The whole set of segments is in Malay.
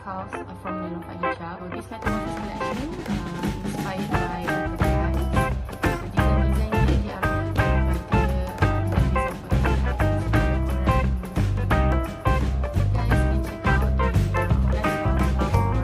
house from the Lofa Hijab. So this pattern was selection inspired by the guys. So design dia diambil daripada design pattern. Guys can check out the online store or offline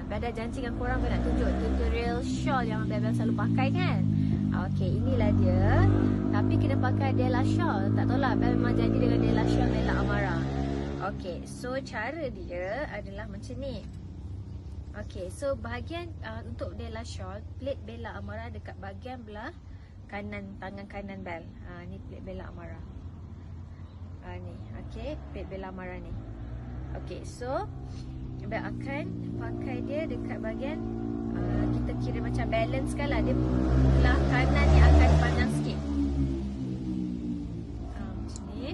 Bel janji dengan korang nak tunjuk tutorial shawl yang Bel selalu pakai kan. Okey, inilah dia. Tapi kena pakai Della shawl. Tak tahu lah, Bel memang janji dengan Della shawl Della Amara. Okey, so cara dia adalah macam ni. Okey, so bahagian untuk Della shawl, plate Bella Amara dekat bahagian belah kanan, tangan kanan Bel. Ni plate Bella Amara. Ni, okey, plate Bella Amara ni. Okey, so Bel akan pakai dia dekat bahagian kita kira macam balance kan lah. Dia belah kanan ni akan panjang sikit. Macam ni.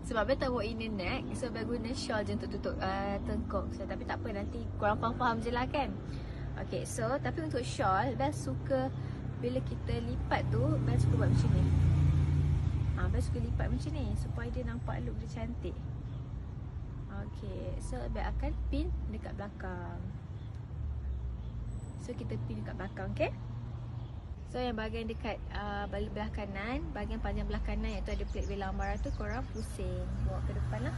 Sebab Bel tahu ini neck, so Bel guna shawl je untuk tutup tengkuk. So, tapi tak apa, nanti korang faham-faham je lah kan. Okay, so tapi untuk shawl, Bel suka bila kita lipat tu, Bel suka buat macam ni. Bel suka lipat macam ni supaya dia nampak look dia cantik. Okay, so Bel akan pin dekat belakang. So kita pin dekat belakang, okay? So yang bahagian dekat belah kanan, bahagian panjang belah kanan iaitu ada plate bela amara tu, korang pusing bawa ke depan lah.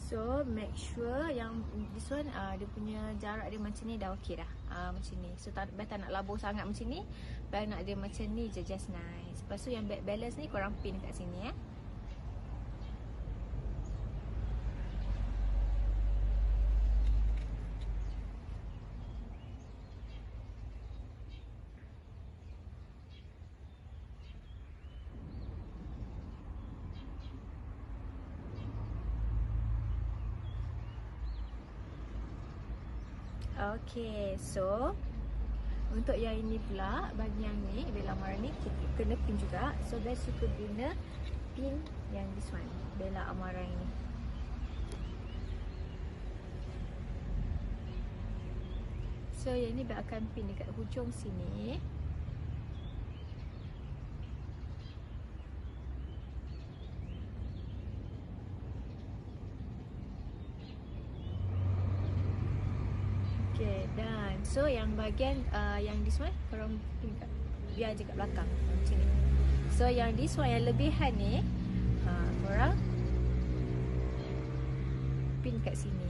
So make sure yang this one dia punya jarak dia macam ni dah okey dah. Macam ni. So tak nak labur sangat macam ni. Bel nak dia macam ni je, just nice. Lepas tu yang back balance ni korang pin kat sini . Okay, so untuk yang ini pula, bagi yang ni, bela amara ni kita kena pin juga. So Bel suka guna pin yang this one, bela amara ini. So yang ni Bel akan pin dekat hujung sini. Okay, dan so yang bahagian yang this one korang pin kat, biar je kat belakang macam ni. So yang this one yang lebihan ni korang pin kat sini.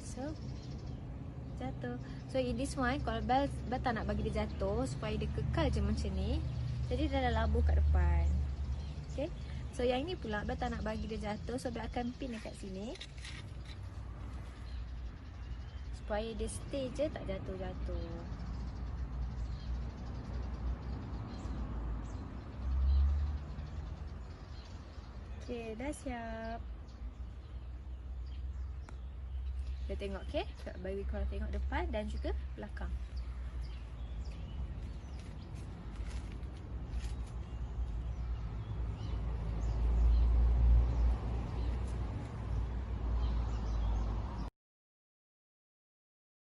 So jatuh. So in this one, kalau Bel tak nak bagi dia jatuh supaya dia kekal je macam ni, jadi dia dah labur kat depan. Okay. So yang ni pula Bel tak nak bagi dia jatuh, so Bel akan pin dekat sini supaya dia stay je, tak jatuh-jatuh. Okay, dah siap. Kita tengok, okay? Bagi korang tengok depan dan juga belakang.